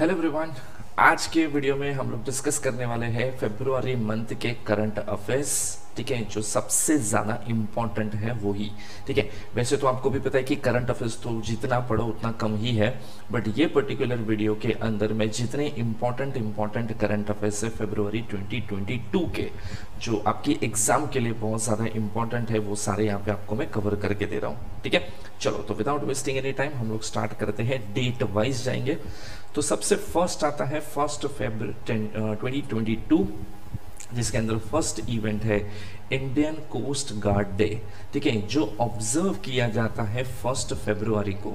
Hello everyone. आज के video में हम लोग डिस्कस करने वाले हैं फरवरी मंथ के करंट अफेयर्स। ठीक है, जो सबसे ज़्यादा इम्पोर्टेंट है वो ही। ठीक है, वैसे तो आपको भी पता है कि करंट अफेयर्स तो जितना पढ़ो उतना कम ही है, बट ये पर्टिकुलर वीडियो के अंदर मैं जितने इम्पोर्टेंट करंट अफेयर्स है फरवरी 2022 के, जो आपकी एग्जाम के लिए बहुत ज़्यादा इंपॉर्टेंट है, वो सारे यहाँ पे आपको मैं कवर करके दे रहा हूँ। ठीक है, चलो तो विदाउट वेस्टिंग एनी टाइम हम लोग स्टार्ट करते हैं, डेट वाइज जाएंगे। तो सबसे फर्स्ट आता है 1 फरवरी 2022, जिसके अंदर फर्स्ट इवेंट है इंडियन कोस्ट गार्ड डे। ठीक है, जो ऑब्जर्व किया जाता है 1 फरवरी को।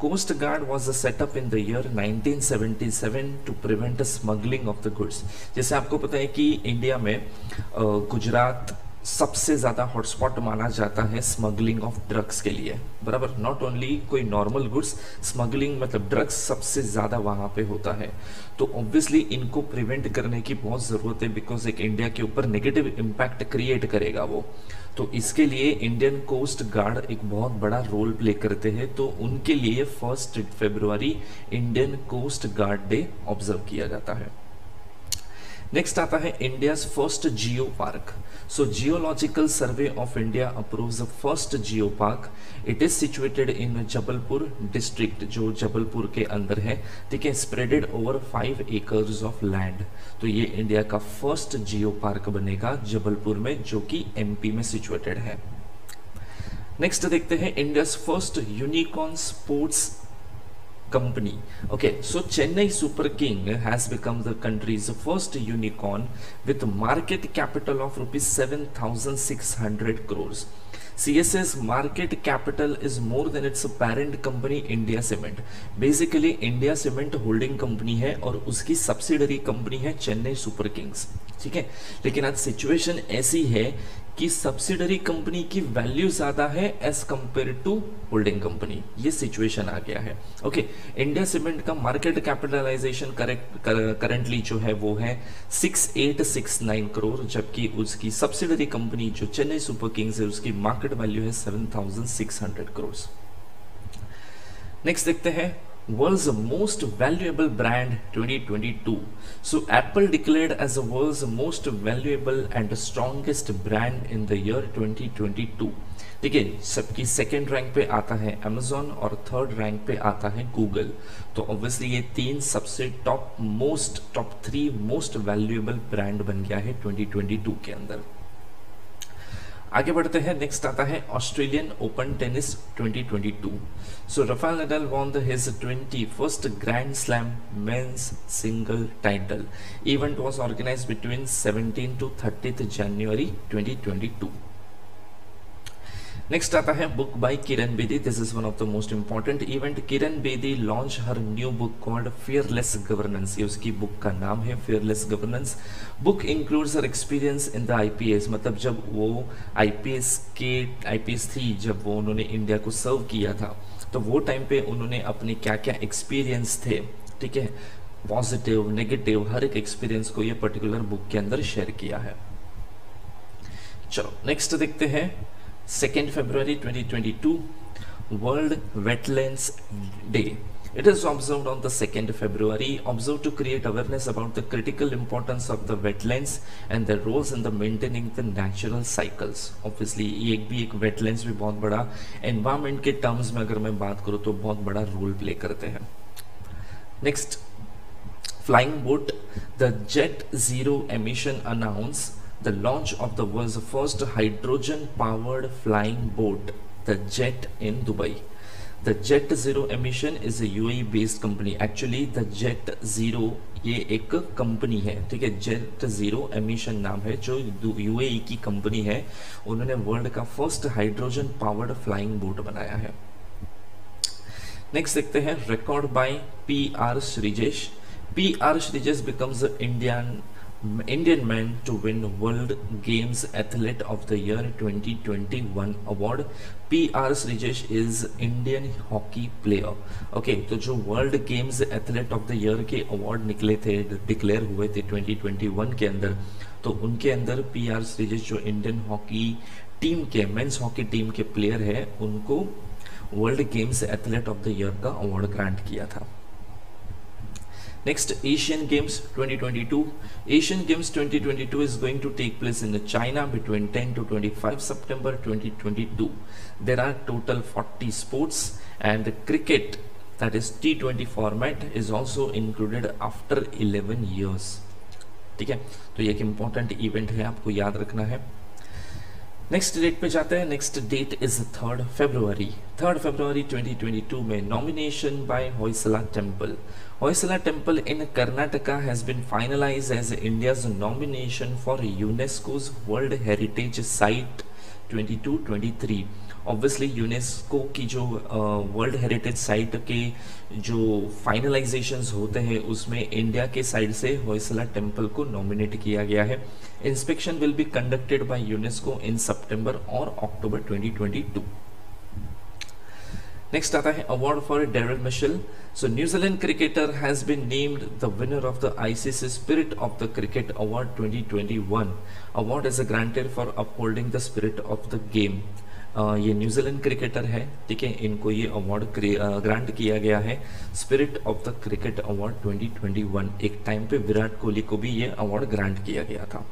Coast guard was set up in the year 1977 to prevent smuggling of the goods. जैसे आपको पता है कि इंडिया में गुजरात सबसे ज़्यादा हॉटस्पॉट माना जाता है स्मगलिंग ऑफ ड्रग्स के लिए, बराबर। नॉट ओनली कोई नॉर्मल गुड्स, स्मगलिंग मतलब ड्रग्स सबसे ज़्यादा वहाँ पे होता है। तो ऑब्वियसली इनको प्रिवेंट करने की बहुत ज़रूरत है, बिकॉज एक इंडिया के ऊपर नेगेटिव इम्पैक्ट क्रिएट करेगा वो। तो इसके लिए इंडियन कोस्ट गार्ड एक बहुत बड़ा रोल प्ले करते हैं। तो उनके लिए 1 फरवरी Indian coast guard day observe किया जाता है। नेक्स्ट आता है India's first geo park. So geological survey of India approves the first geo park. It is situated in Jabalpur district, जो जबलपुर के अंदर है। ठीक है, spreaded over 5 acres of land. तो ये इंडिया का फर्स्ट जियो पार्क बनेगा जबलपुर में, जो कि एमपी में सिचुएटेड है। नेक्स्ट देखते हैं India's first unicorn sports company. Okay, so Chennai Super King has become the country's first unicorn with market capital of rupees 7,600 crores. CS's market capital is more than its parent company India Cement. Basically India Cement holding company है और उसकी subsidiary company है Chennai super Kings. ठीक है, लेकिन आज situation ऐसी है कि सब्सिडरी कंपनी की वैल्यू ज्यादा है as compare to holding company. ये सिचुएशन आ गया है। ओके, इंडिया सीमेंट का मार्केट कैपिटलाइजेशन करंटली जो है वो है 6869 करोड़, जबकि उसकी सब्सिडरी कंपनी जो चेन्नई सुपर किंग्स है उसकी मार्केट वैल्यू है 7600 करोड़। नेक्स्ट देखते हैं World's most valuable brand 2022. So Apple declared as the world's most valuable and strongest brand in the year 2022. ठीक है, सबकी सेकेंड रैंक पे आता है Amazon और थर्ड रैंक पे आता है Google। तो ऑब्वियसली ये तीन सबसे टॉप 3 मोस्ट वैल्यूएबल ब्रांड बन गया है 2022 के अंदर। आगे बढ़ते हैं, नेक्स्ट आता है Australian open tennis 2022। So Rafael Nadal won his 21st grand slam men's single title. Event was organized between 17 to 30 January 2022। Next आता है book by Kiran Bedi. This is one of the most important event. Kiran Bedi launch her new book called fearless governance. ये उसकी बुक का नाम है, fearless governance. Book includes her experience in the IPS, मतलब जब वो आईपीएस थी, जब वो उन्होंने इंडिया को सर्व किया था, तो वो टाइम पे उन्होंने अपने क्या क्या एक्सपीरियंस थे, ठीक है, पॉजिटिव नेगेटिव, हर एक एक्सपीरियंस को ये पर्टिकुलर बुक के अंदर शेयर किया है। चलो नेक्स्ट देखते हैं 2 फरवरी 2022, World Wetlands Day. It is observed on the 2 February, observed to create awareness about the critical importance of the wetlands and their roles in the maintaining the natural cycles. Obviously ये एक wetlands भी बहुत बड़ा environment के terms में अगर मैं बात करूँ तो बहुत बड़ा रोल प्ले करते हैं। Next, flying boat, the Jet Zero Emission announce the launch of the world's first hydrogen-powered flying boat, the Jet, in Dubai. The Jet Zero Emission is a UAE-based company. Actually, the Jet Zero ये एक company है, ठीक है, Jet Zero Emission नाम है, जो UAE की company है। उन्होंने वर्ल्ड का first hydrogen powered flying boat बनाया है। नेक्स्ट देखते हैं record by PR Sreejesh. PR Sreejesh becomes the Indian man to win World Games Athlete of the Year 2021 award. PR Srijesh is Indian hockey player. Okay, तो जो World Games Athlete of the Year के award निकले थे, declare हुए थे 2021 के अंदर, तो उनके अंदर PR Srijesh जो इंडियन हॉकी टीम के, मेंस हॉकी टीम के प्लेयर है, उनको world games athlete of the year का अवार्ड ग्रांट किया था। Next, Asian Games 2022. Asian Games 2022 is going to take place in China between 10 to 25 September 2022. There are total 40 sports and cricket, that is T20 format, is also included after 11 years. ठीक है, तो ये एक important event है, आपको याद रखना है। नेक्स्ट डेट पे जाते हैं। नेक्स्ट डेट इज 3 फरवरी 2022 में nomination by Hoysala temple. Hoysala temple in Karnataka has been finalized as India's nomination for UNESCO's world heritage site 22-23। Obviously UNESCO की जो वर्ल्ड हेरिटेज साइट के जो फाइनलाइजेशंस होते हैं उसमें इंडिया के साइड से होयसला टेम्पल को नॉमिनेट किया गया है। Inspection will be conducted by UNESCO in सितंबर और अक्टूबर 2022। नेक्स्ट आता है award for Daryl Mitchell. So New Zealand cricketer has been named the winner of the ICC spirit of the cricket award 2021। Award is granted for upholding the spirit of the game. ये New Zealand cricketer है, ठीक है, इनको ये award grant किया गया है spirit of the cricket award 2021। एक टाइम पे विराट कोहली को भी ये अवार्ड ग्रांट किया गया था।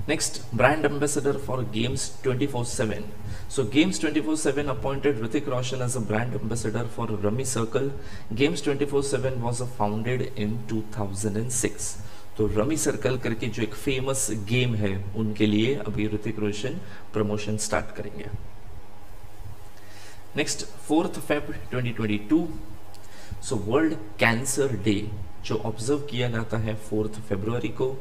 Next, brand ambassador for games 24/7। So games 24/7 appointed Hrithik Roshan as a brand ambassador for rummy circle. Games 24/7 was founded in 2006। तो रमी सर्कल करके जो एक फेमस गेम है उनके लिए अभी ऋतिक रोशन प्रमोशन स्टार्ट करेंगे। नेक्स्ट, 4 फरवरी 2022। सो वर्ल्ड कैंसर डे जो ऑब्जर्व किया जाता है 4 फरवरी को।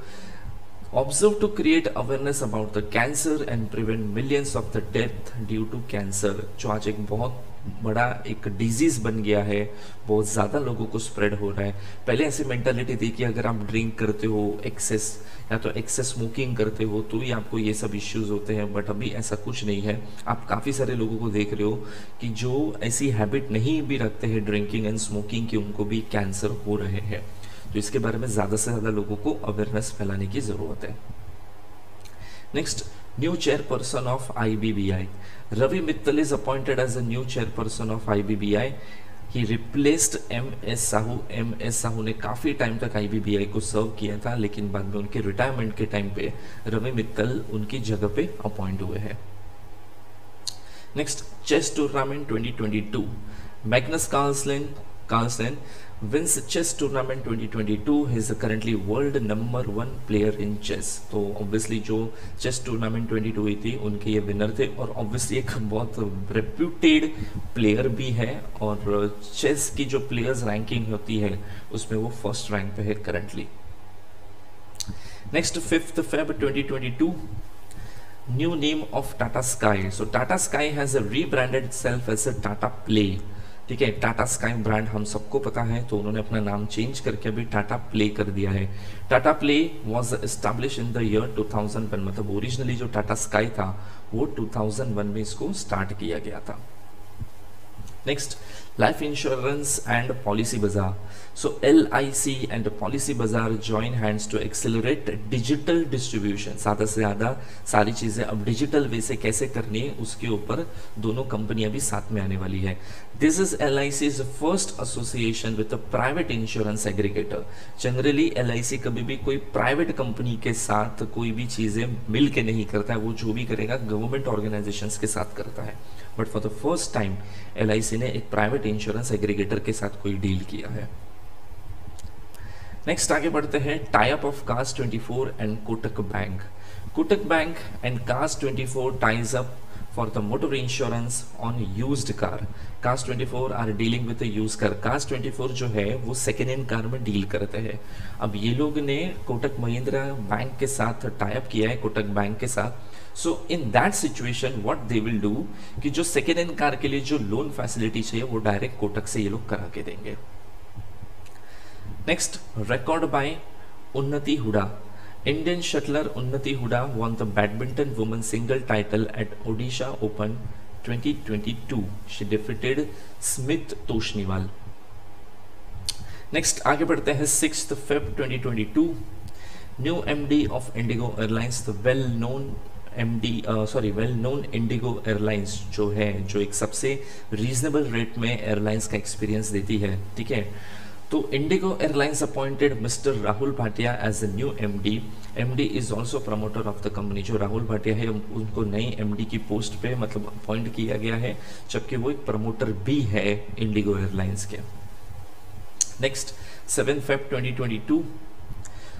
Observe to create awareness about the cancer and prevent millions of the death due to cancer, जो आज एक बहुत बड़ा एक डिजीज बन गया है, बहुत ज़्यादा लोगों को स्प्रेड हो रहा है। पहले ऐसी मेंटालिटी थी कि अगर आप ड्रिंक करते हो एक्सेस या तो एक्सेस स्मोकिंग करते हो तो ही आपको ये सब इश्यूज होते हैं, बट अभी ऐसा कुछ नहीं है। आप काफ़ी सारे लोगों को देख रहे हो कि जो ऐसी हैबिट नहीं भी रखते हैं ड्रिंकिंग एंड स्मोकिंग की, उनको भी कैंसर हो रहे हैं। तो इसके बारे में ज़्यादा से ज़्यादा लोगों को अवेयरनेस फैलाने की ज़रूरत है। Next, new chairperson of IBBI। Ravi Mittal is appointed as a new chairperson of IBBI. He replaced MS Sahu. MS Sahu ने काफ़ी टाइम तक IBBI को सर्व किया था, लेकिन बाद में उनके रिटायरमेंट के टाइम पे रवि मित्तल उनकी जगह पे अपॉइंट हुए हैं। Next, chess tournament 2022। Magnus Carlsen wins chess tournament 2022. he is currently world number 1 player in chess। तो ऑब्वियसली जो चेस टूर्नामेंट 22 हुई थी उनके ये विनर थे, और ऑब्वियसली एक बहुत रेप्यूटेड प्लेयर भी है, और चेस की जो प्लेयर्स रैंकिंग होती है उसमें वो फर्स्ट रैंक पे है करंटली। नेक्स्ट, 5 फरवरी 2022। New name of Tata sky. So Tata sky has rebranded itself as a Tata play. ठीक है, टाटा स्काई ब्रांड हम सबको पता है, तो उन्होंने अपना नाम चेंज करके अभी टाटा प्ले कर दिया है। Tata play was establish in the year 2001। मतलब ओरिजिनली जो टाटा स्काई था वो 2001 में इसको स्टार्ट किया गया था। Next, life insurance and policy Bazaar. So LIC and policy Bazaar join hands to accelerate digital distribution. ज़्यादा से ज़्यादा सारी चीज़ें अब डिजिटल वे से कैसे करनी है उसके ऊपर दोनों कंपनियां भी साथ में आने वाली है। This is LIC's first association with a private insurance aggregator. Generally LIC कभी भी कोई प्राइवेट कंपनी के साथ कोई भी चीज़ें मिल के नहीं करता है, वो जो भी करेगा गवर्नमेंट ऑर्गेनाइजेशंस के साथ करता है, but for the first time LIC ने एक प्राइवेट इंश्योरेंस एग्रीगेटर के साथ कोई डील किया है। नेक्स्ट आगे बढ़ते हैं, tie up of Cars24 and Kotak bank. Kotak bank and Cars24 ties up for the motor insurance on used car. Cars24 are dealing with used car. Cars24 जो है वो सेकेंड हैंड कार में डील करते हैं। अब ये लोग ने कोटक महिंद्रा बैंक के साथ टाई अप किया है, कोटक बैंक के साथ। So in that situation what they will do कि जो सेकेंड हैंड कार के लिए जो लोन फैसिलिटी चाहिए वो डायरेक्ट कोटक से ये लोग करा के देंगे। नेक्स्ट, रिकॉर्ड बाय उन्नति हुडा। इंडियन शटलर उन्नति Hooda won the badminton women's single title at Odisha Open 2022. She defeated Smith Toshniwal. Next आगे बढ़ते हैं, 6 Feb 2022। New MD of IndiGo airlines, the well known IndiGo airlines जो है, जो एक सबसे रीजनेबल रेट में एयरलाइंस का एक्सपीरियंस देती है, ठीक है, तो IndiGo airlines appointed mister Rahul Bhatia as a new MD. MD is also promoter of the company. जो राहुल भाटिया है उनको नई एमडी की पोस्ट पे मतलब अपॉइंट किया गया है, जबकि वो एक प्रमोटर भी है इंडिगो एयरलाइंस के। Next 7 Feb 2022,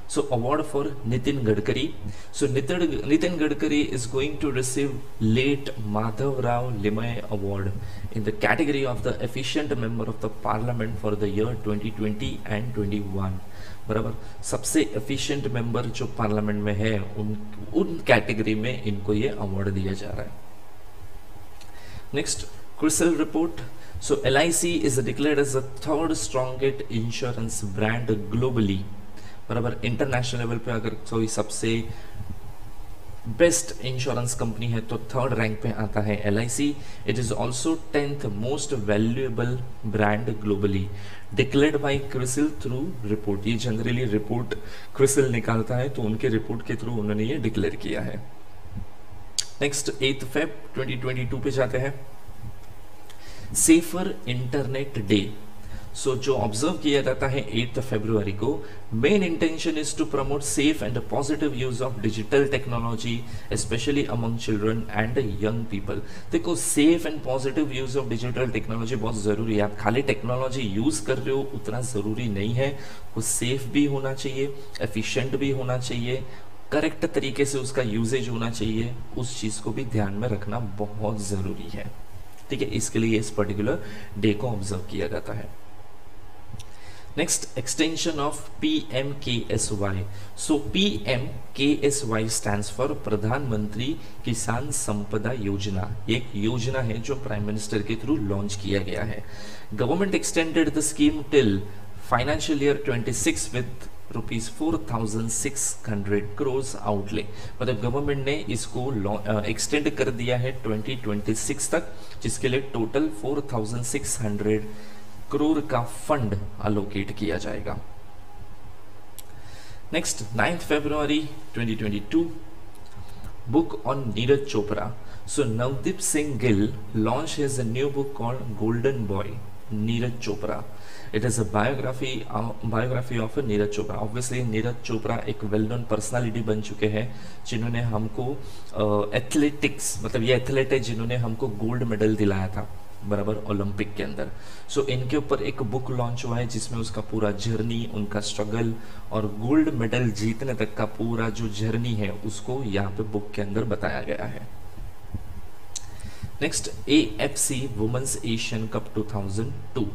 so award for Nitin Gadkari. So Nitin Gadkari is going to receive late Madhav Rao Limay Award in the category of the efficient member of the parliament for the year 2020 and 21। बराबर, सबसे efficient member जो parliament में है उन category में इनको ये award दिया जा रहा है। Next CRISIL report. So LIC is declared as the third strongest insurance brand globally। बराबर, इंटरनेशनल लेवल पे अगर कोई सबसे बेस्ट इंश्योरेंस कंपनी है तो थर्ड रैंक पे आता है LIC। It is also 10th most valuable brand globally, declared by CRISIL through report. ये जनरली रिपोर्ट क्रिसिल निकालता है, तो उनके रिपोर्ट के थ्रू उन्होंने ये डिक्लेयर किया है। नेक्स्ट 8 Feb 2022 पे जाते हैं। Safer internet day. सो जो ऑब्जर्व किया जाता है 8 फरवरी को, main intention is to promote safe and positive use of digital technology specially among children and young people. देखो, safe and positive use of digital technology बहुत जरूरी है। आप खाली टेक्नोलॉजी यूज कर रहे हो उतना जरूरी नहीं है, वो सेफ भी होना चाहिए, एफिशिएंट भी होना चाहिए, करेक्ट तरीके से उसका यूजेज होना चाहिए। उस चीज को भी ध्यान में रखना बहुत जरूरी है, ठीक है। इसके लिए इस पर्टिकुलर डे को ऑब्जर्व किया जाता है। Next, extension of PMKSY। So PMKSY stands for प्रधानमंत्री किसान संपदा योजना। एक योजना है जो प्राइम मिनिस्टर के थ्रू लॉन्च किया गया है। Government extended the scheme till financial year 26 with ₹4,600 crores outlay. मतलब गवर्नमेंट ने इसको एक्सटेंड कर दिया है 2026 तक, जिसके लिए टोटल 4,600 करोड़ का फंड अलोकेट किया जाएगा। Next 9 February 2022, book on Neeraj Chopra. So Navdeep Singh Gill launch his new book called golden boy Neeraj Chopra. It is a biography of Neeraj Chopra. Obviously Neeraj Chopra एक वेल नोन पर्सनालिटी बन चुके हैं, जिन्होंने हमको एथलेटिक्स, मतलब ये एथलेट है जिन्होंने हमको गोल्ड मेडल दिलाया था, बराबर, ओलंपिक के अंदर। सो इनके ऊपर एक बुक लॉन्च हुआ है जिसमें उसका पूरा जर्नी, उनका स्ट्रगल और गोल्ड मेडल जीतने तक का पूरा जो जर्नी है उसको यहाँ पे बुक के अंदर बताया गया है। Next, AFC women's Asian cup 2002।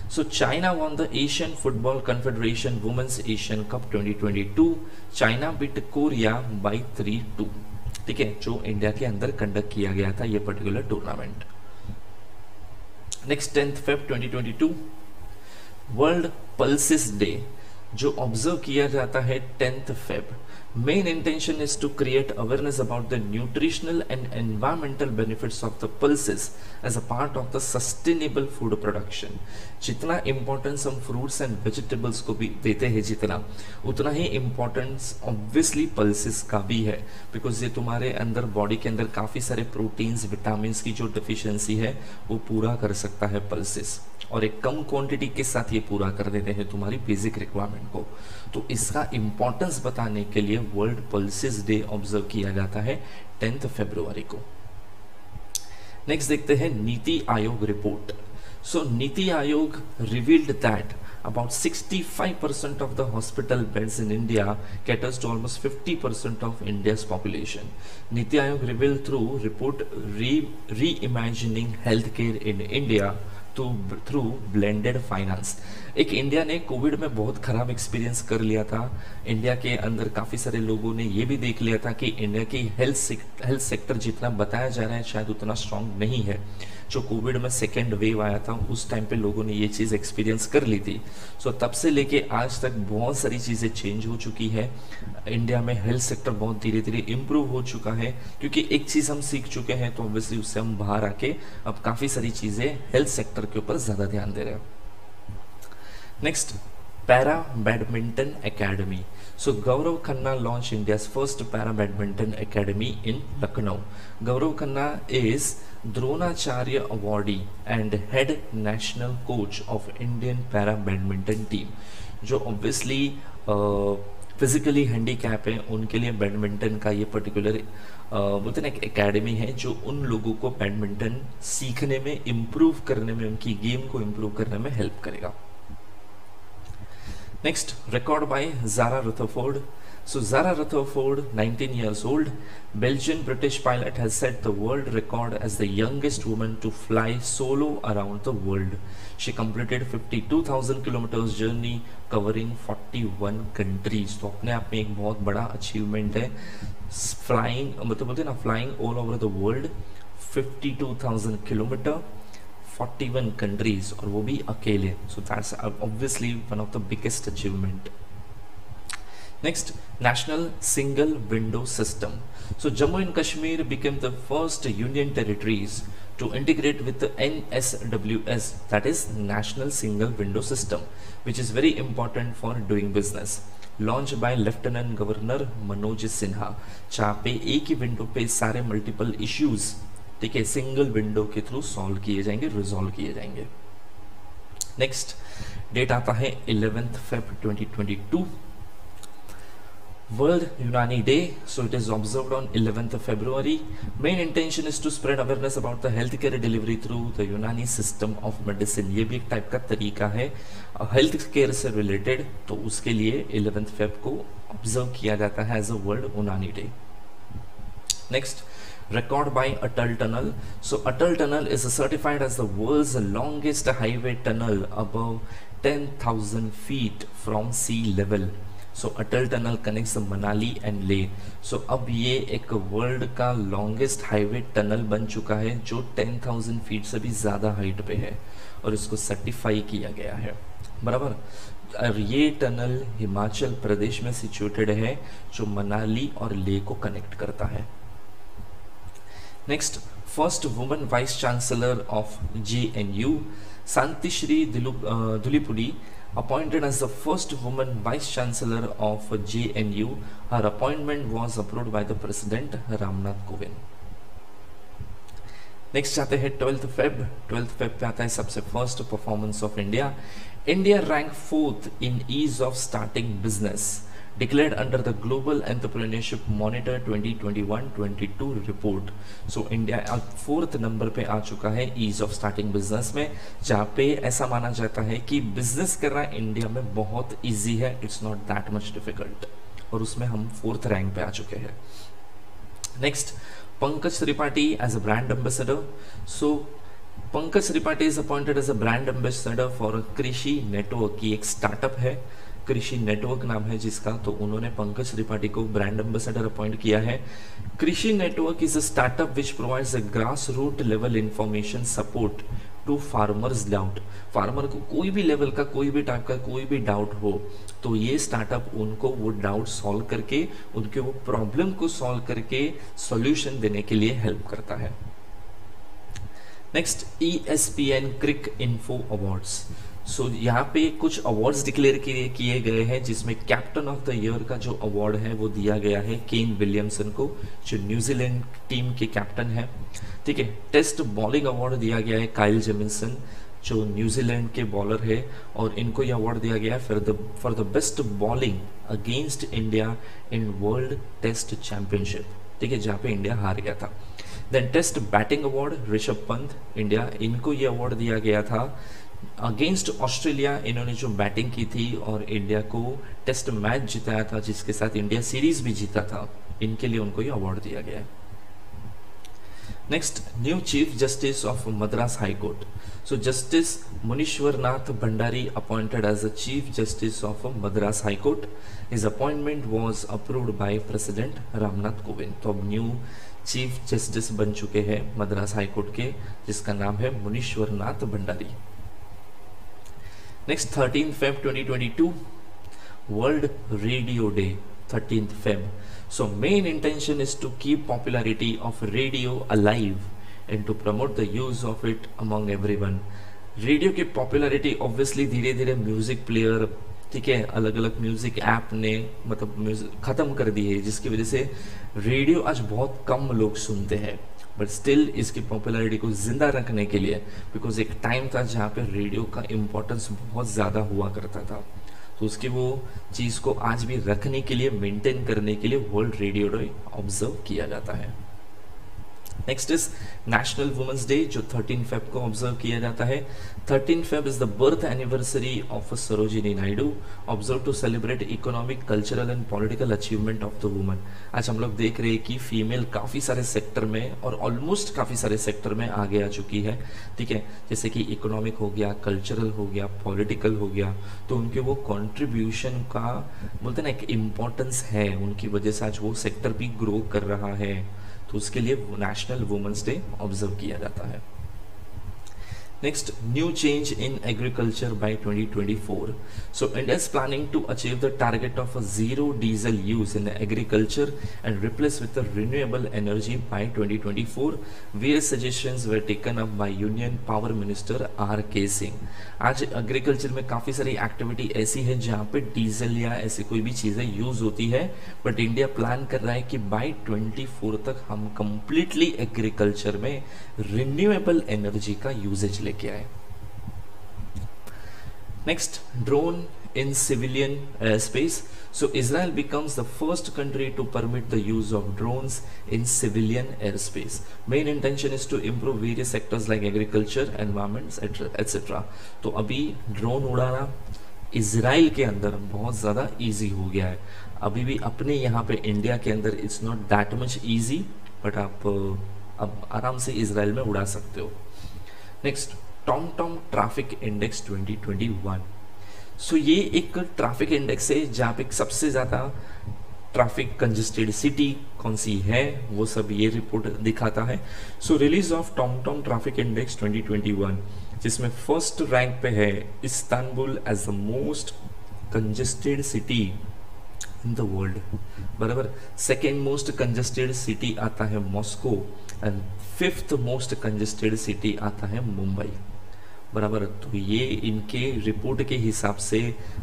So China won the Asian Football Confederation Women's Asian Cup 2022। China beat Korea by 3-2, ठीक है, जो इंडिया के अंदर कंडक्ट किया गया था ये particular tournament. Next 10 Feb 2022, world pulses day, जो ऑब्जर्व किया जाता है 10 Feb। Main intention is to create awareness about the nutritional and environmental benefits of the pulses as a part of the sustainable food production. जितना importance हम fruits and vegetables को भी देते हैं जितना, उतना ही इंपॉर्टेंस ऑब्वियसली पल्सेस का भी है, बिकॉज ये तुम्हारे अंदर बॉडी के अंदर काफ़ी सारे प्रोटीन्स, विटामिन की जो डिफिशियंसी है वो पूरा कर सकता है पल्सेस, और एक कम क्वांटिटी के साथ ये पूरा कर देते हैं तुम्हारी बेसिक रिक्वायरमेंट को। तो इसका इंपॉर्टेंस बताने के लिए वर्ल्ड पल्सेस डे ऑब्जर्व किया जाता है 10 फरवरी को। नेक्स्ट देखते हैं NITI Aayog report. So NITI Aayog revealed that about 65% of the hospital beds in India caters to almost 50% of India's population. Niti Aayog revealed through report reimagining healthcare in India through blended finance. एक India ने Covid में बहुत खराब experience कर लिया था। India के अंदर काफ़ी सारे लोगों ने ये भी देख लिया था कि इंडिया की हेल्थ सेक्टर जितना बताया जा रहा है शायद उतना स्ट्रांग नहीं है। जो कोविड में सेकेंड वेव आया था उस टाइम पे लोगों ने ये चीज़ एक्सपीरियंस कर ली थी। सो तब से लेके आज तक बहुत सारी चीज़ें चेंज हो चुकी है। इंडिया में हेल्थ सेक्टर बहुत धीरे धीरे इम्प्रूव हो चुका है, क्योंकि एक चीज़ हम सीख चुके हैं तो ऑब्वियसली उससे हम बाहर आके अब काफ़ी सारी चीज़ें हेल्थ सेक्टर के ऊपर ज़्यादा ध्यान दे रहे हैं। Next Para Badminton Academy. So Gaurav Khanna launched India's first Para Badminton Academy in Lucknow. Gaurav Khanna is Dronacharya awardee and head national coach of Indian Para Badminton team. जो obviously physically handicap है उनके लिए badminton का ये particular बोलते ना एक academy है जो उन लोगों को बैडमिंटन सीखने में, इम्प्रूव करने में, उनकी गेम को इम्प्रूव करने में हेल्प करेगा. Next, record by Zara Rutherford. So Zara Rutherford, 19 years old, Belgian-British pilot, has set the world record as the youngest woman to fly solo around the world. She completed 52,000 kilometers journey covering 41 countries. तो अपने आप में एक बहुत बड़ा achievement है. Flying मतलब बोलते हैं ना, flying all over the world, 52,000 kilometre, 41 countries, और वो भी अकेले. So that's obviously one of the biggest achievement. Next, national single window system. So Jammu and Kashmir became the first union territories to integrate with the NSWS, that is National Single Window System, which is very important for doing business. Launched by Lieutenant Governor Manoj Sinha, जहाँ पे एक ही window पे सारे multiple issues, ठीक है, single window के through solve किए जाएंगे, रिजॉल्व किए जाएंगे. नेक्स्ट डेट आता है 11th Feb 2022. World Unani Day. So it is observed on 11th of February. Main intention is to spread awareness about the healthcare delivery through the Unani system of medicine. ये भी एक type का तरीका है health care से related, तो उसके लिए 11th Feb को ऑब्जर्व किया जाता है एज अ वर्ल्ड यूनानी day. Next, record by Atal Tunnel. So Atal Tunnel is certified as the world's longest highway tunnel above 10,000 feet from sea level. So Atal tunnel connects Manali and Leh. So अब ये एक world का longest highway tunnel बन चुका है जो 10,000 feet से भी ज़्यादा हाइट पे है और इसको सर्टिफाई किया गया है, बराबर. और ये टनल हिमाचल प्रदेश में सिचुएटेड है जो मनाली और लेह को कनेक्ट करता है. Next, first woman vice chancellor of JNU, Shantishree Dhulipudi, appointed as the first woman vice chancellor of JNU. Her appointment was approved by the president Ramnath Kovind. Next आते हैं 12th Feb. 12th Feb पे आता है सबसे first performance of India. India rank 4th in ease of starting business, declared under the Global Entrepreneurship Monitor 2021-22 report. So India अब 4th number पे आ चुका है ईज ऑफ स्टार्टिंग बिजनेस में, जहाँ पे ऐसा माना जाता है कि बिजनेस करना इंडिया में बहुत इजी है, it's not that much difficult, और उसमें हम 4th रैंक पे आ चुके हैं. Next, Pankaj Tripathi as a brand ambassador. So Pankaj Tripathi is appointed as a brand ambassador for Krishi network, की एक स्टार्टअप है, कृषि नेटवर्क नाम है जिसका, तो उन्होंने पंकज त्रिपाठी को ब्रांड एम्बेसडर अपॉइंट किया है. Krishi network is a startup which provides a grass root level information support to farmers doubt. Farmer को कोई भी लेवल का, कोई भी टाइप का कोई भी डाउट हो, तो ये स्टार्टअप उनको वो डाउट सॉल्व करके, उनके वो प्रॉब्लम को सॉल्व करके सॉल्यूशन देने के लिए हेल्प करता है. नेक्स्ट, ESPN क्रिक इन्फो अवार्ड्स. सो यहाँ पे कुछ अवार्ड्स डिक्लेयर किए गए हैं जिसमें कैप्टन ऑफ द ईयर का जो अवार्ड है वो दिया गया है केन विलियमसन को, जो न्यूजीलैंड टीम के कैप्टन है, ठीक है. टेस्ट बॉलिंग अवार्ड दिया गया है काइल जेमिसन, जो न्यूजीलैंड के बॉलर है, और इनको ये अवार्ड दिया गया है for the best bowling against India in world test championship, ठीक है, जहाँ पे इंडिया हार गया था. Then test batting award Rishabh Pant India, इनको ये अवार्ड दिया गया था अगेंस्ट ऑस्ट्रेलिया. इन्होंने जो बैटिंग की थी और इंडिया को टेस्ट मैच जिताया था, जिसके साथ इंडिया सीरीज भी जीता था, इनके लिए उनको ये अवार्ड दिया गया है. Next, new chief justice of Madras high court. So justice Munishwar Nath Bhandari appointed as the chief justice of Madras high court. His appointment was approved by president Ramnath Kovind. तो अब न्यू चीफ जस्टिस बन चुके हैं मद्रास हाई कोर्ट के, जिसका नाम है Munishwar Nath Bhandari. Next, 13th Feb 2022, world radio day, 13th Feb. So main intention is to keep popularity of radio alive and to promote the use of it among everyone. Radio की popularity obviously धीरे धीरे music player, ठीक है, अलग अलग music app ने मतलब music खत्म कर दी है, जिसकी वजह से रेडियो आज बहुत कम लोग सुनते हैं। बट स्टिल इसकी पॉपुलैरिटी को जिंदा रखने के लिए, बिकॉज एक टाइम था जहाँ पे रेडियो का इम्पोर्टेंस बहुत ज़्यादा हुआ करता था, तो उसकी वो चीज़ को आज भी रखने के लिए, मेंटेन करने के लिए वर्ल्ड रेडियो डे ऑब्जर्व किया जाता है। Next is national women's day, जो 13 फेब को ऑब्जर्व किया जाता है। 13 Feb is the birth anniversary of Sarojini Naidu, observe to celebrate economic, cultural and political achievement of the woman. आज हम लोग देख रहे हैं कि फीमेल काफ़ी सारे सेक्टर में और ऑलमोस्ट काफ़ी सारे सेक्टर में आगे आ चुकी है, ठीक है, जैसे कि इकोनॉमिक हो गया, कल्चरल हो गया, पॉलिटिकल हो गया, तो उनके वो कॉन्ट्रीब्यूशन का बोलते हैं ना एक इम्पोर्टेंस है, उनकी वजह से आज वो सेक्टर भी ग्रो कर रहा है, तो उसके लिए नेशनल वुमेन्स डे ऑब्जर्व किया जाता है। Next, new change in agriculture by 2024. So India is planning to achieve the target of a zero diesel use in agriculture and replace with a renewable energy by 2024. Various suggestions were taken up by Union Power Minister R.K. Singh. आज agriculture में काफ़ी सारी activity ऐसी है जहाँ पे diesel या ऐसी कोई भी चीज़ें यूज होती है, बट इंडिया प्लान कर रहा है कि बाय 24 तक हम कंप्लीटली एग्रीकल्चर में रिन्यूएबल एनर्जी का यूजेज लेके आए। Next, drone in civilian space. So Israel becomes the first country to permit the use of drones in civilian airspace. Main intention is to improve various sectors like agriculture, environment, etc. तो अभी drone उड़ाना Israel के अंदर बहुत ज़्यादा easy हो गया है। अभी भी अपने यहाँ पे इंडिया के अंदर it's not that much easy, but आप अब आराम से इजराइल में उड़ा सकते हो। Next, Tom traffic index 2021। सो ये एक ट्रैफिक इंडेक्स है जहाँ पे सबसे ज़्यादा ट्रैफिक कंजेस्टेड सिटी कौन सी है वो सब ये रिपोर्ट दिखाता है। So release of Tom traffic index 2021, जिसमें फर्स्ट रैंक पे है Istanbul as the most congested city in the world, बराबर। सेकेंड मोस्ट कंजेस्टेड सिटी आता है Moscow and fifth most congested city आता है मुंबई, बराबर। तो ये इनके रिपोर्ट के हिसाब से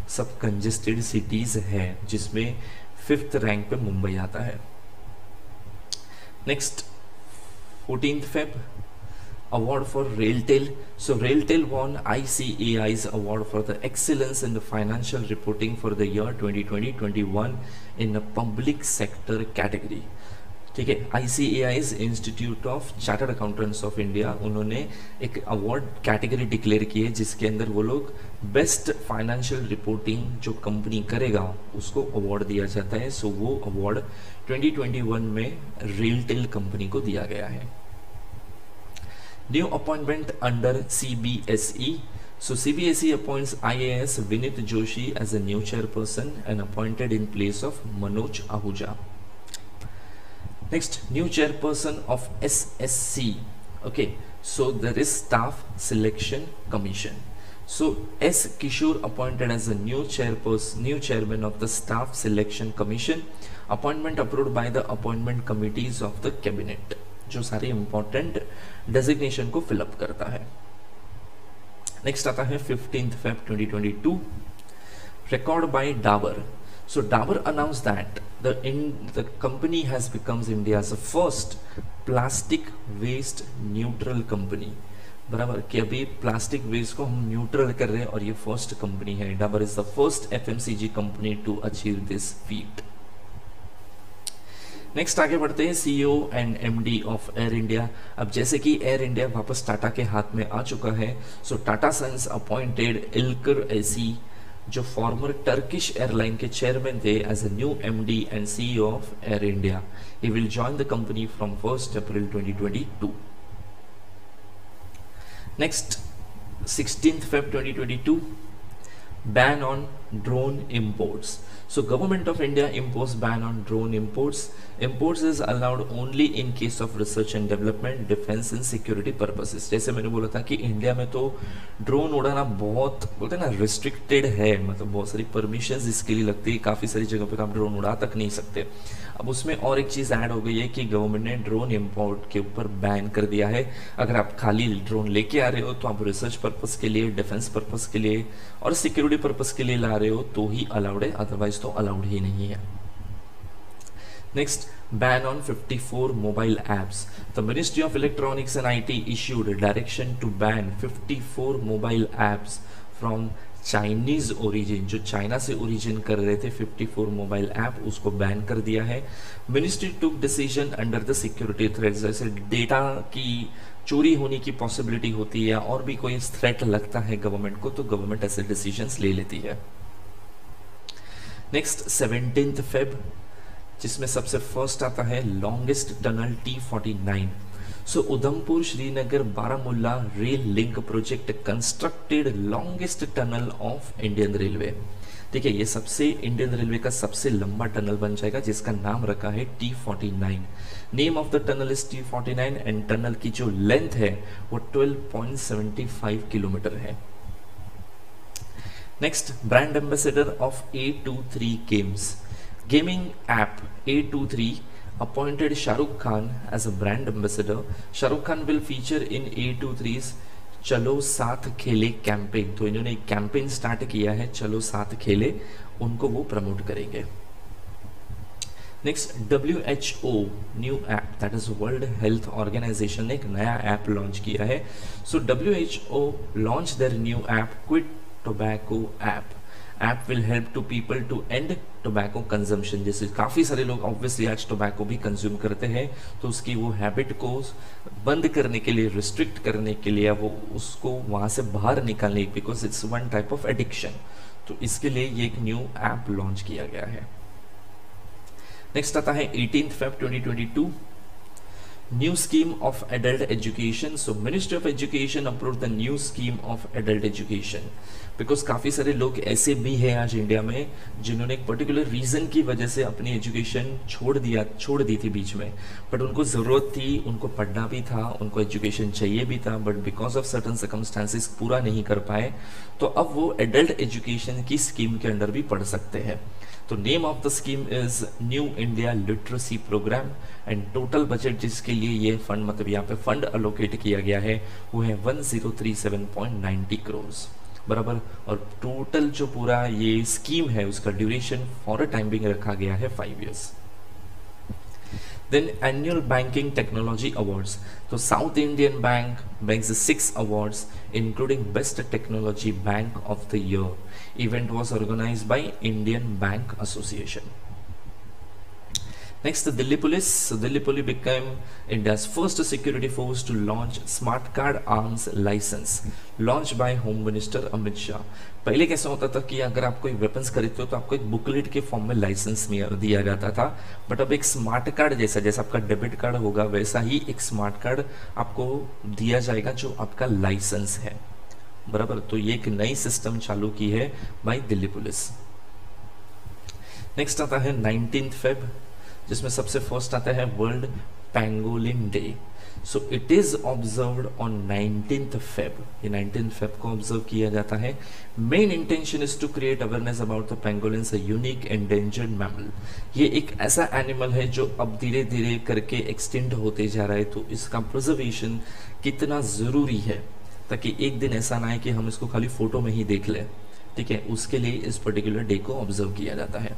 सब कंजेस्टेड सिटीज है, जिसमें फिफ्थ रैंक पे मुंबई आता है। Next, 14th Feb, award for RailTel. So RailTel won ICAI's award for the excellence in the financial reporting for the year 2020-21 in a public sector category। ठीक है, ICAI's institute of chartered accountants of India, उन्होंने एक award category declare की है जिसके अंदर वो लोग बेस्ट फाइनेंशियल रिपोर्टिंग जो कंपनी करेगा उसको अवार्ड दिया जाता है। सो वो अवार्ड 2021 में रेलटेल कंपनी को दिया गया है। New appointment under CBSE। So CBSE appoints IAS Vinit Joshi as a new chairperson and appointed in place of Manoj Ahuja. Next, new chairperson of SSC. Okay, so there is Staff Selection Commission. So S. Kishore appointed as a new chairman of the Staff Selection Commission. Appointment approved by the appointment committees of the cabinet, जो सारे important designation को fill up करता है। Next आता है 15th Feb 2022, record by Dabur. So Dabur announced that the company has become India's first plastic waste neutral company, बराबर, कि अभी प्लास्टिक वेस्ट को हम न्यूट्रल कर रहे हैं और ये फर्स्ट कंपनी है। Dabur is the first FMCG company to achieve this feat. Next आगे बढ़ते हैं, CEO and MD of Air India. अब जैसे कि एयर इंडिया वापस टाटा के हाथ में आ चुका है, so Tata sons appointed Ilker Ayci, जो फॉर्मर टर्किश एयरलाइन के चेयरमैन थे, as a new MD and CEO of Air India. He will join the company from 1 April 2022। Next, 16th Feb 2022, ban on drone imports. So government of India imposed ban on drone imports. Imports is allowed only in case of research and development, defense and security purposes. जैसे मैंने बोला था कि India में तो drone उड़ाना बहुत बोलते हैं ना रिस्ट्रिक्टेड है, मतलब बहुत सारी परमिशंस इसके लिए लगती है, काफ़ी सारी जगह पे आप ड्रोन उड़ा तक नहीं सकते। अब उसमें और एक चीज़ ऐड हो गई है कि गवर्नमेंट ने ड्रोन इम्पोर्ट के ऊपर बैन कर दिया है। अगर आप खाली ड्रोन लेके आ रहे हो तो आप रिसर्च पर्पज़ के लिए, डिफेंस पर्पज़ के लिए और सिक्योरिटी पर्पज़ के लिए ला रहे हो तो ही अलाउड है, अदरवाइज तो अलाउड ही नहीं है। Next, ban on 54 mobile apps. The Ministry of Electronics and IT issued a direction to ban 54 mobile apps from Chinese origin. जो चाइना से ओरिजिन कर रहे थे 54 मोबाइल ऐप, उसको बैन कर दिया है। Ministry took decision under the security threat. जैसे डेटा की चोरी होने की पॉसिबिलिटी होती है या और भी कोई थ्रेट लगता है गवर्नमेंट को, तो गवर्नमेंट ऐसे डिसीजंस ले लेती है। नेक्स्ट 17 फेब, जिसमें सबसे फर्स्ट आता है longest tunnel T49। So Udhampur Srinagar Baramulla rail link project constructed longest tunnel of Indian railway. ठीक है, ये सबसे इंडियन रेलवे का सबसे लंबा टनल बन जाएगा, जिसका नाम रखा है T49। Name of the tunnel is T49 and tunnel की जो लेंथ है वो 12.75 किलोमीटर है। Next, brand ambassador of A23 games. Gaming app A23 appointed Shah Rukh Khan as a brand ambassador. Shah Rukh Khan will feature in A23's चलो साथ खेले campaign. तो इन्होंने एक कैंपेन स्टार्ट किया है, चलो साथ खेले, उनको वो प्रमोट करेंगे। Next, WHO new app, that is world health organisation ने एक नया ऐप लॉन्च किया है। So WHO launch their new app quit tobacco app. App will help to people to end tobacco consumption. जैसे काफ़ी सारे लोग ऑब्वियसली आज टोबैको भी कंज्यूम करते हैं, तो उसकी वो हैबिट को बंद करने के लिए, रिस्ट्रिक्ट करने के लिए, वो उसको वहाँ से बाहर निकालने, because it's one type of addiction, तो इसके लिए ये एक न्यू ऐप लॉन्च किया गया है। नेक्स्ट आता है 18 Feb 2022, new scheme of adult education. So ministry of education approve the new scheme of adult education. Because काफ़ी सारे लोग ऐसे भी हैं आज इंडिया में जिन्होंने एक पर्टिकुलर रीज़न की वजह से अपनी एजुकेशन छोड़ दी थी बीच में, बट उनको ज़रूरत थी, उनको पढ़ना भी था, उनको एजुकेशन चाहिए भी था, but because of certain circumstances पूरा नहीं कर पाए, तो अब वो एडल्ट एजुकेशन की स्कीम के अंडर भी पढ़ सकते हैं। तो name of the scheme is new India literacy programme and total budget जिसके लिए ये फंड, मतलब यहाँ पे फंड अलोकेट किया गया है, वो है 1037.90 करोड़ बराबर। और टोटल जो पूरा ये स्कीम है उसका duration for a time being रखा गया है 5 years. Then annual banking technology awards. So South Indian Bank brings 6 awards including Best Technology Bank of the Year. Event was organized by Indian Bank Association. Next, the Delhi Police. So Delhi Police became India's first security force to launch Smart Card Arms License, launched by Home Minister Amit Shah. पहले कैसा होता था कि अगर आप कोई weapons खरीदते हो तो आपको एक बुकलेट के फॉर्म में लाइसेंस दिया जाता था, बट अब एक स्मार्ट कार्ड जैसा आपका डेबिट कार्ड होगा वैसा ही एक स्मार्ट कार्ड आपको दिया जाएगा जो आपका लाइसेंस है, बराबर। तो ये एक नई सिस्टम चालू की है बाय दिल्ली पुलिस। नेक्स्ट आता है 19 फेब, जिसमें सबसे फर्स्ट आता है world pangolin day. So it is observed on 19th Feb. ये 19th फेब को ऑब्जर्व किया जाता है। Main intention is to create awareness about the pangolins, a unique endangered mammal. ये एक ऐसा एनिमल है जो अब धीरे धीरे करके एक्सटिंक्ट होते जा रहा है, तो इसका प्रिजर्वेशन कितना जरूरी है ताकि एक दिन ऐसा ना आए कि हम इसको खाली फोटो में ही देख लें। ठीक है, उसके लिए इस पर्टिकुलर डे को ऑब्जर्व किया जाता है।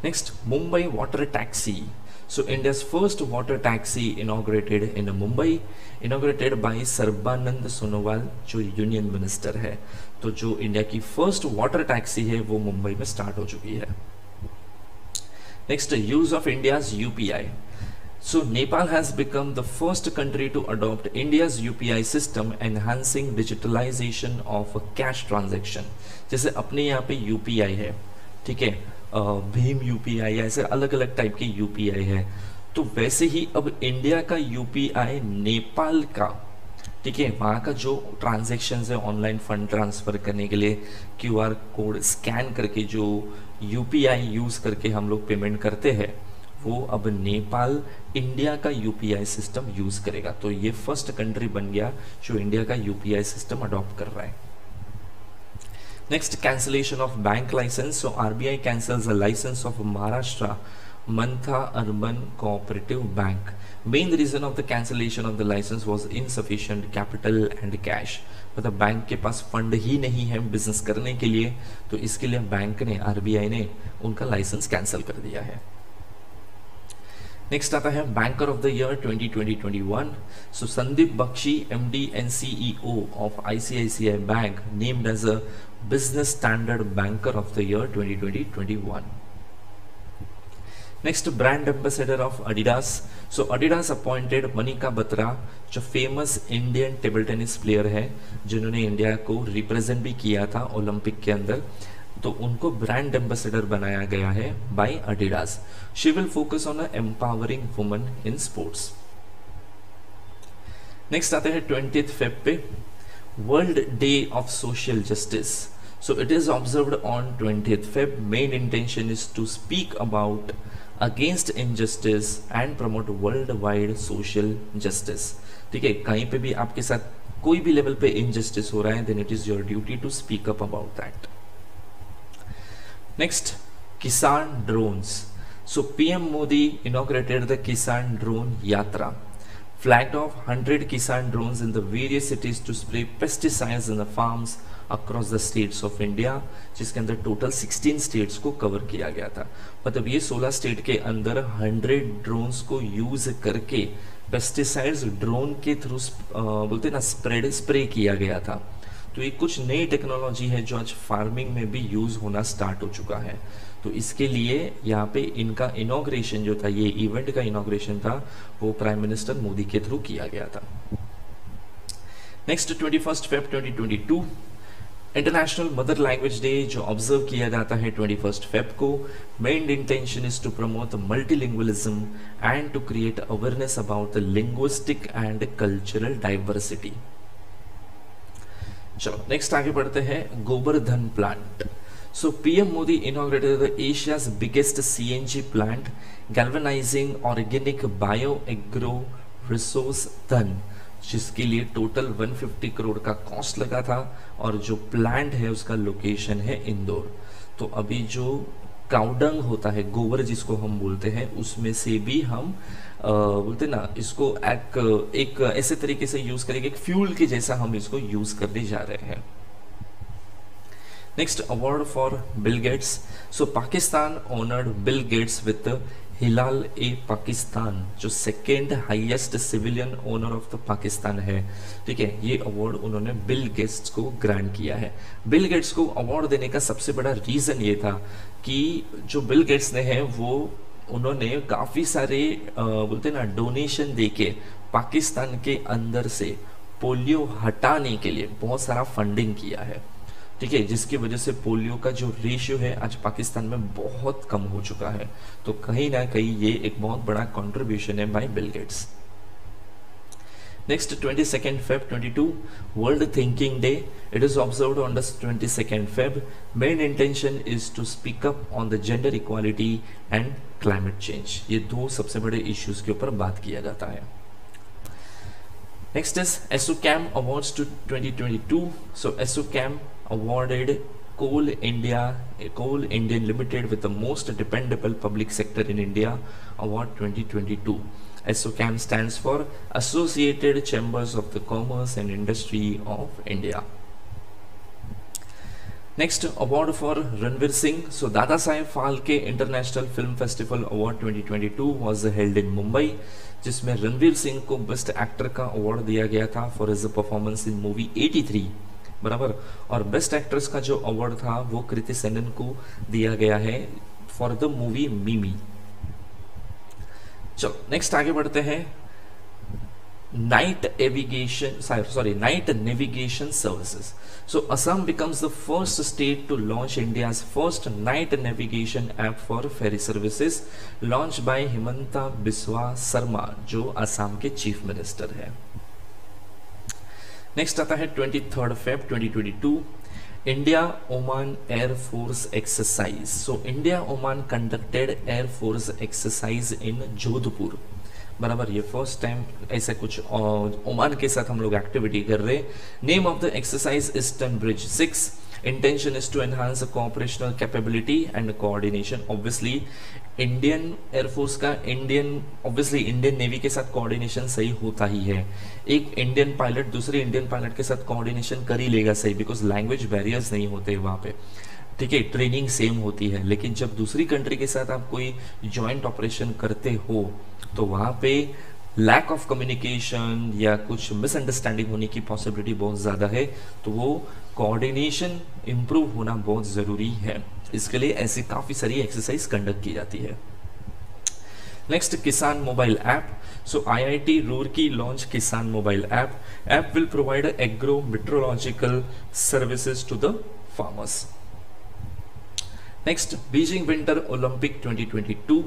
Next, Mumbai water taxi. So India's first water taxi inaugurated in Mumbai, inaugurated by Sarbanand Sonowal, जो यूनियन मिनिस्टर है। तो जो इंडिया की फर्स्ट वाटर टैक्सी है वो मुंबई में स्टार्ट हो चुकी है। Next, use of India's UPI. So Nepal has become the first country to adopt India's UPI system, enhancing digitalization of cash transaction. जैसे अपने यहाँ पे UPI है, ठीक है, भीम यूपीआई, ऐसे अलग अलग टाइप के यूपीआई है, तो वैसे ही अब इंडिया का यूपीआई नेपाल का, ठीक है, वहाँ का जो ट्रांजैक्शन है ऑनलाइन फंड ट्रांसफर करने के लिए क्यूआर कोड स्कैन करके जो यूपीआई यूज करके हम लोग पेमेंट करते हैं, वो अब नेपाल इंडिया का यूपीआई सिस्टम यूज करेगा। तो ये फर्स्ट कंट्री बन गया जो इंडिया का यूपीआई सिस्टम अडॉप्ट कर रहा है। Next, cancellation of bank license. So RBI cancels the license of Maharashtra Mantha urban cooperative bank. Main reason of the cancellation of the licence was insufficient capital and cash, मतलब bank के पास fund ही नहीं है business करने के लिए, तो इसके लिए बैंक ने, आरबीआई ने उनका लाइसेंस कैंसिल कर दिया है। नेक्स्ट आता है banker of the year 2020-21। So Sandeep Bakhshi, MD and CEO of ICICI bank, named as a business standard banker of the year 2020-21। Next brand ambassador of Adidas. So Adidas appointed Manika Batra, जो famous Indian table tennis player है जिन्होंने India को represent भी किया था Olympic के अंदर, तो उनको ब्रांड एम्बेसडर बनाया गया है by Adidas. She will focus on empowering women in sports. Next आते हैं 20th Feb पे, world day of social justice. So it is observed on 20th Feb। Main intention is to speak about against injustice and promote worldwide social justice. ठीक है, कहीं पे भी आपके साथ कोई भी लेवल पे इनजस्टिस हो रहा है, then it is your duty to speak up about that. Next, Kisan drones. So PM Modi inaugurated the Kisan drone Yatra, flagged off 100 Kisan drones in the various cities to spray pesticides in the farms across the states of India, जिसके अंदर total 16 states को cover किया गया था। मतलब ये 16 state के अंदर 100 ड्रोन्स को यूज करके पेस्टिसाइड्स ड्रोन के थ्रू बोलते ना स्प्रे किया गया था। तो ये कुछ नई टेक्नोलॉजी है जो आज फार्मिंग में भी यूज होना स्टार्ट हो चुका है। तो इसके लिए यहाँ पे इनका इनॉग्रेशन जो था, ये इवेंट का इनॉग्रेशन था, वो प्राइम मिनिस्टर मोदी के थ्रू किया गया था। Next 21st Feb 2022, international mother language day जो ऑब्जर्व किया जाता है 21st Feb को। Main intention is to promote multilingualism and to create awareness about the linguistic and cultural diversity. चलो नेक्स्ट आगे बढ़ते हैं, Gobardhan plant. So PM Modi inaugurated the Asia's biggest CNG plant galvanising organic bio agro resource dhan, जिसके लिए total 150 crore का cost लगा था, और जो प्लांट है उसका लोकेशन है इंदौर। तो अभी जो काउडंग होता है, गोबर जिसको हम बोलते हैं, उसमें से भी हम बोलते ना इसको एक ऐसे तरीके से यूज करेंगे, एक फ्यूल के जैसा हम इसको यूज करने जा रहे हैं। Next, award for Bill Gates. So Pakistan honoured Bill Gates with Hilal e Pakistan, जो second highest civilian honour of the Pakistan है। ठीक है, ये अवार्ड उन्होंने बिल गेट्स को ग्रांट किया है। बिल गेट्स को अवार्ड देने का सबसे बड़ा रीजन ये था कि जो बिल गेट्स ने है वो उन्होंने काफी सारे बोलते ना डोनेशन देके पाकिस्तान के अंदर से पोलियो हटाने के लिए बहुत सारा फंडिंग किया है। ठीक है, जिसकी वजह से पोलियो का जो रेशियो है आज पाकिस्तान में बहुत कम हो चुका है। तो कहीं ना कहीं ये एक बहुत बड़ा कंट्रीब्यूशन है bye Bill Gates. Next, 22nd Feb 22, World Thinking Day. It is observed on the 22nd Feb. Main intention is to speak up on the gender equality and climate change. ये दो सबसे बड़े issues के ऊपर बात किया जाता है। Next is ASSOCHAM Awards to 2022. So ASSOCHAM awarded Coal Indian Limited with the most dependable public sector in India Award 2022. ASSOCHAM stands for Associated Chambers of the Commerce and Industry of India. Next, award for Ranveer Singh. So Dada Saheb Phalke International Film Festival Award 2022 was held in Mumbai, जिसमें रणवीर सिंह को best actor का award दिया गया था for his performance in movie 83, बराबर। और best actress का जो अवार्ड था वो कृति सेनन को दिया गया है फॉर द मूवी मिमी। चलो नेक्स्ट आगे बढ़ते हैं, night navigation services. So Assam becomes the first state to launch India's first night navigation app for ferry services, launched by Himanta Biswa Sarma, जो असम के चीफ मिनिस्टर है। नेक्स्ट आता है 23rd Feb 2022, India Oman Air Force exercise. So India Oman conducted Air Force exercise in Jodhpur, बराबर। ये first time ऐसा कुछ Oman के साथ हम लोग एक्टिविटी कर रहे हैं। Name of the exercise is Tunbridge 6। Intention is to enhance the operational capability and coordination. Obviously Indian air force का इंडियन नेवी के साथ कोऑर्डिनेशन सही होता ही है। एक इंडियन पायलट दूसरे इंडियन पायलट के साथ कोऑर्डिनेशन कर ही लेगा सही, बिकॉज लैंग्वेज बैरियर्स नहीं होते वहाँ पे, ठीक है, ट्रेनिंग सेम होती है। लेकिन जब दूसरी कंट्री के साथ आप कोई जॉइंट ऑपरेशन करते हो तो वहाँ पे लैक ऑफ कम्युनिकेशन या कुछ मिसअंडरस्टैंडिंग होने की पॉसिबिलिटी बहुत ज़्यादा है, तो वो कोऑर्डिनेशन इम्प्रूव होना बहुत ज़रूरी है। इसके लिए ऐसी काफ़ी सारी एक्सरसाइज कंडक्ट की जाती है। Next, Kisan mobile app. So IIT Roorkee launch Kisan mobile app. App will provide agro meteorological services to the farmers. Next, Beijing winter Olympic 2022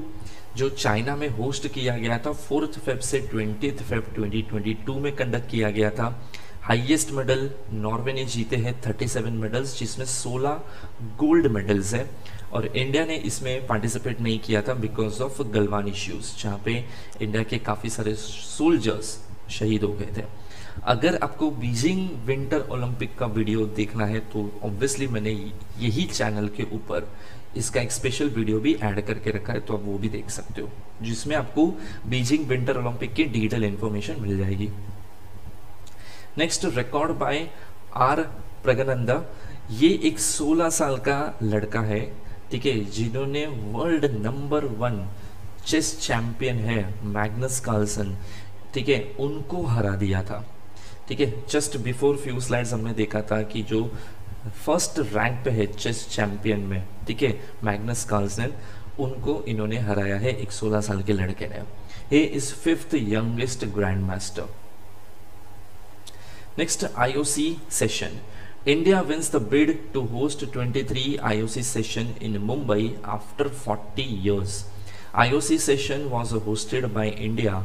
जो चाइना में होस्ट किया गया था 4 फेब से 20 फेब 2022 में कंडक्ट किया गया था। हाईएस्ट मेडल नॉर्वे ने जीते हैं 37 मेडल्स, जिसमें 16 गोल्ड मेडल्स हैं, और इंडिया ने इसमें पार्टिसिपेट नहीं किया था बिकॉज ऑफ गलवान इश्यूज, जहाँ पे इंडिया के काफ़ी सारे सोल्जर्स शहीद हो गए थे। अगर आपको बीजिंग विंटर ओलंपिक का वीडियो देखना है तो ऑब्वियसली मैंने यही चैनल के ऊपर इसका एक स्पेशल वीडियो भी ऐड करके रखा है, तो आप वो भी देख सकते हो, जिसमें आपको बीजिंग विंटर ओलंपिक की डिटेल इंफॉर्मेशन मिल जाएगी। Next, record by R Praggnanandhaa. ये एक 16 साल का लड़का है, ठीक है, जिन्होंने वर्ल्ड नंबर 1 चेस चैंपियन है मैग्नस कार्लसन, ठीक है, उनको हरा दिया था। ठीक है, जस्ट बिफोर फ्यू स्लाइड्स हमने देखा था कि जो फर्स्ट रैंक पे है चेस चैंपियन में, ठीक है, मैग्नस कार्लसन, उनको इन्होंने हराया है एक 16 साल के लड़के ने। He is 5th youngest grand master. Next, IOC session. India wins the bid to host 23 IOC session in Mumbai after 40 years. IOC session was hosted by India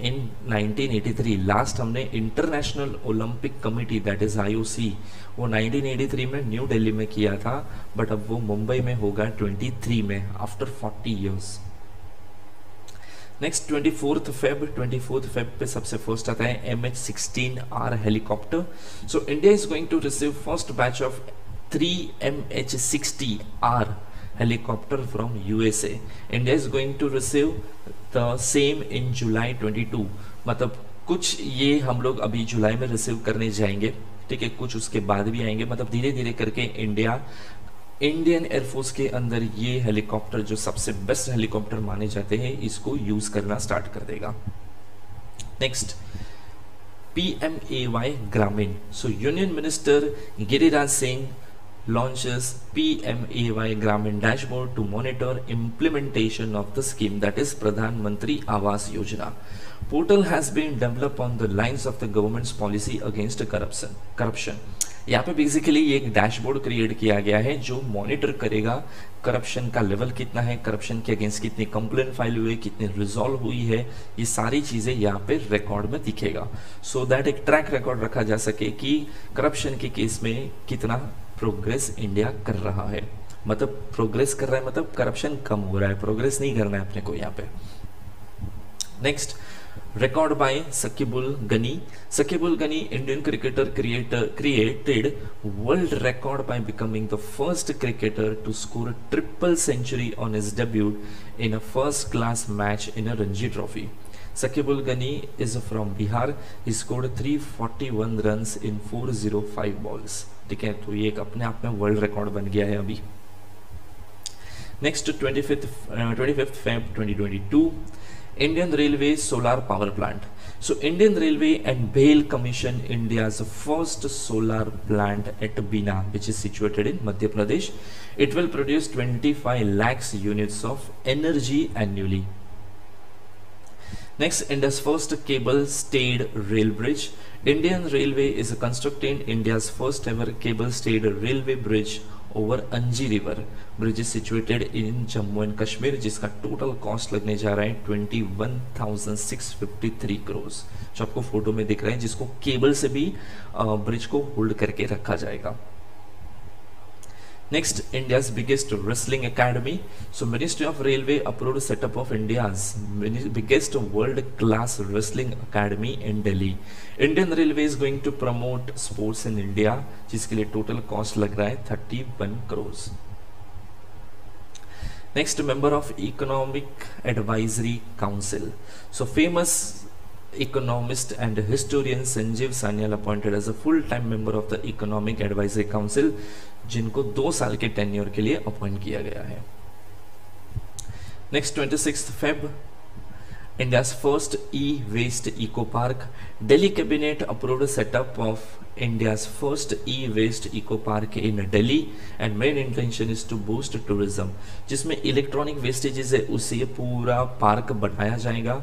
in 1983. Last हमने international Olympic committee that is IOC वो 1983 में new Delhi में किया था, but अब वो मुंबई में होगा 23 में after 40 years. Next, 24th Feb पे सबसे फर्स्ट आता है MH-16R helicopter. So India is going to receive first batch of 3 MH-60R helicopter from USA. India is going to receive the same in July 22. मतलब कुछ ये हम लोग अभी जुलाई में रिसीव करने जाएंगे, ठीक है, कुछ उसके बाद भी आएंगे, मतलब धीरे धीरे करके इंडियन एयरफोर्स के अंदर ये हेलीकॉप्टर जो सबसे बेस्ट हेलीकॉप्टर माने जाते हैं इसको यूज करना स्टार्ट कर देगा। नेक्स्ट, PMAY ग्रामीण। सो union minister Giriraj Singh launches PMAY Gramin dashboard to monitor implementation of the scheme, that is Pradhan Mantri Awas Yojana. Portal has been developed on the lines of the government's policy against corruption. यहाँ पे basically ये एक dashboard create किया गया है जो monitor करेगा corruption का लेवल कितना है, करप्शन के अगेंस्ट कितनी कंप्लेंट फाइल हुई, कितनी रिजॉल्व हुई है, ये सारी चीजें यहाँ पे रिकॉर्ड में दिखेगा, सो दैट एक ट्रैक रिकॉर्ड रखा जा सके कि करप्शन के केस में कितना प्रोग्रेस इंडिया कर रहा है। मतलब प्रोग्रेस कर रहा है मतलब करप्शन कम हो रहा है, प्रोग्रेस नहीं करना है अपने को यहाँ पे। Next, record by Saqibul Gani. Saqibul Gani Indian cricketer created world record by becoming the first cricketer to score a triple century on his debut in a first class match in a Ranji Trophy. Sakibul Ghani is from Bihar. He scored 341 runs in 405 balls. ठीक है, तो ये एक अपने आप में world record बन गया है अभी। Next, 25th Feb 2022, Indian Railway solar power plant. So Indian Railway and BHEL commission India's first solar plant at Bina, which is situated in Madhya Pradesh. It will produce 25 lakhs units of energy annually. Next, India's first cable-stayed rail bridge. Indian Railway is constructing India's first ever cable-stayed railway bridge over Anji River. Bridge is situated in Jammu and Kashmir, जिसका total cost लगने जा रहा है 21,653 crores, जो आपको photo में दिख रहा है, जिसको केबल से भी ब्रिज को होल्ड करके रखा जाएगा। Next, India's biggest wrestling academy. So Ministry of Railway approved setup of India's biggest world-class wrestling academy in Delhi. Indian Railway is going to promote sports in India, जिसके लिए total cost लग रहा है 31 crore. Next, member of Economic Advisory Council. So famous economist and historian Sanjeev Sanyal appointed as a full-time member of the Economic Advisory Council, जिनको 2 साल के tenure के लिए अपॉइंट किया गया है. Next 26 Feb, India's first e-waste eco park. Delhi cabinet approved a setup of India's first e-waste eco park in Delhi and main intention is to boost tourism. जिसमें electronic vestiges है उसे पूरा park बनाया जाएगा,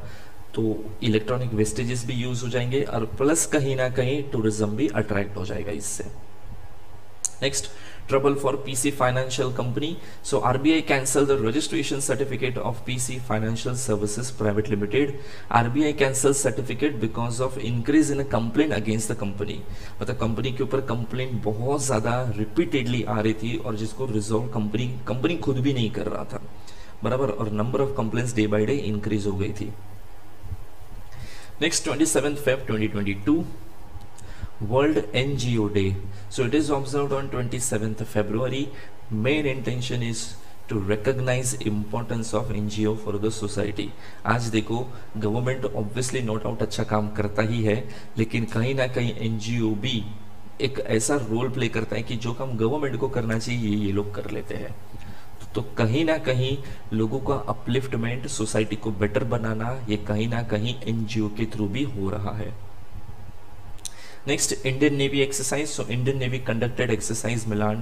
तो इलेक्ट्रॉनिक वेस्टेजेस भी use हो जाएंगे और प्लस कहीं ना कहीं टूरिज्म भी अट्रैक्ट हो जाएगा इससे. Next, trouble for PC Financial Company. So RBI cancelled the registration certificate of PC Financial Services Private Limited. RBI cancelled certificate because of increase in a complaint against the company. मतलब company के ऊपर complaint बहुत ज़्यादा repeatedly आ रही थी और जिसको resolve company खुद भी नहीं कर रहा था, बराबर, और number of complaints day by day increase हो गई थी. Next 27 Feb 2022, World NGO Day. So it is observed on 27th February. Main intention is to recognize importance of NGO for the society. आज देखो गवर्नमेंट ऑब्वियसली नो डाउट अच्छा काम करता ही है, लेकिन कहीं ना कहीं NGO भी एक ऐसा रोल प्ले करता है कि जो काम गवर्नमेंट को करना चाहिए ये लोग कर लेते हैं. तो कहीं ना कहीं लोगों का अपलिफ्टमेंट, सोसाइटी को बेटर बनाना, ये कहीं ना कहीं NGO के थ्रू भी हो रहा है. Next, Indian Navy exercise. So Indian Navy conducted exercise Milan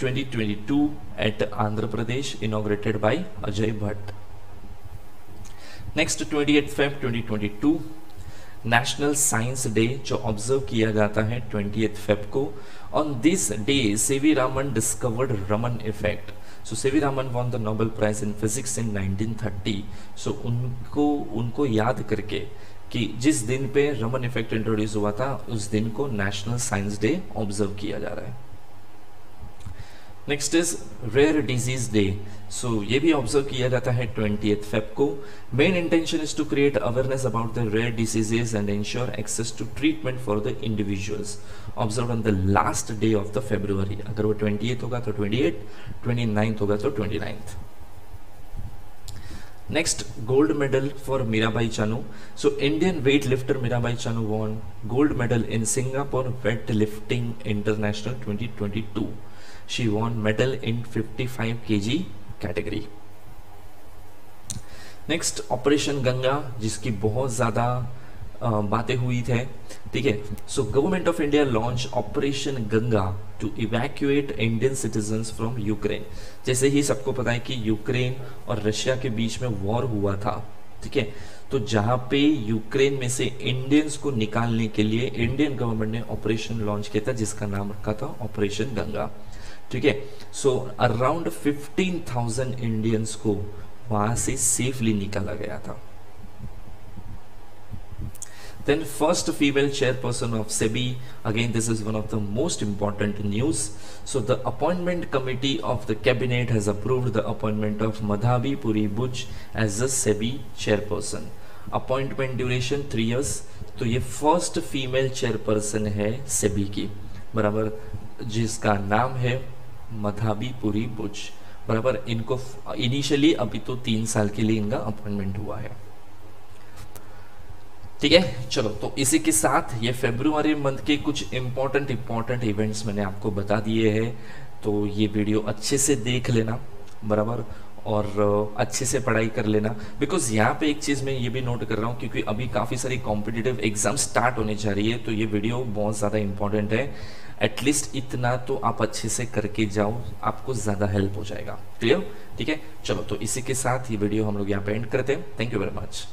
2022 at Andhra Pradesh, inaugurated by Ajay Bhatt. Next 28 Feb 2022, National Science Day जो ऑब्जर्व किया जाता है 28 Feb को. On this day, C.V. Raman discovered Raman effect. So C.V. Raman won the Nobel Prize in Physics in 1930. So उनको याद करके कि जिस दिन पे रमन इफेक्ट इंट्रोड्यूस हुआ था उस दिन को नेशनल साइंस डे ऑब्जर्व किया जा रहा है. Next is rare disease day. So ये भी ऑब्जर्व किया जाता है 28 Feb को. Main intention is to create awareness about the rare diseases and ensure access to treatment for the individuals. Observe on the last day of the February. अगर वो 28 होगा तो 28, 29 होगा तो 29. Next, gold medal for Mirabai Chanu. So Indian weightlifter Mirabai Chanu won gold medal in Singapore Weightlifting International 2022. She won medal in 55 kg category. Next, Operation Ganga, जिसकी बहुत ज़्यादा बातें हुई थे, ठीक है. So government of India launch operation Ganga to evacuate Indian citizens from Ukraine. जैसे ही सबको पता है कि यूक्रेन और रशिया के बीच में वॉर हुआ था, ठीक है, तो जहां पे यूक्रेन में से इंडियंस को निकालने के लिए इंडियन गवर्नमेंट ने ऑपरेशन लॉन्च किया था जिसका नाम रखा था ऑपरेशन गंगा, ठीक है. सो अराउंड 15,000 इंडियंस को वहां से सेफली निकाला गया था. Then first female chairperson of SEBI, again this is one of the most important news. So the appointment committee of the cabinet has approved the appointment of Madhabi Puri Buch as the SEBI chairperson. Appointment duration 3 years. तो ये first female chairperson है SEBI की, बराबर, जिसका नाम है मधाबी पुरी बुच, बराबर. इनको इनिशियली अभी तो 3 साल के लिए इनका अपॉइंटमेंट हुआ है, ठीक है. चलो, तो इसी के साथ ये फरवरी मंथ के कुछ इंपॉर्टेंट इवेंट्स मैंने आपको बता दिए हैं. तो ये वीडियो अच्छे से देख लेना, बराबर, और अच्छे से पढ़ाई कर लेना. बिकॉज यहाँ पे एक चीज़ मैं ये भी नोट कर रहा हूँ क्योंकि अभी काफ़ी सारी कॉम्पिटिटिव एग्जाम स्टार्ट होने जा रही है, तो ये वीडियो बहुत ज़्यादा इंपॉर्टेंट है. एटलीस्ट इतना तो आप अच्छे से करके जाओ, आपको ज़्यादा हेल्प हो जाएगा. क्लियर, ठीक है. चलो, तो इसी के साथ ये वीडियो हम लोग यहाँ पे एंड करते हैं. Thank you very much.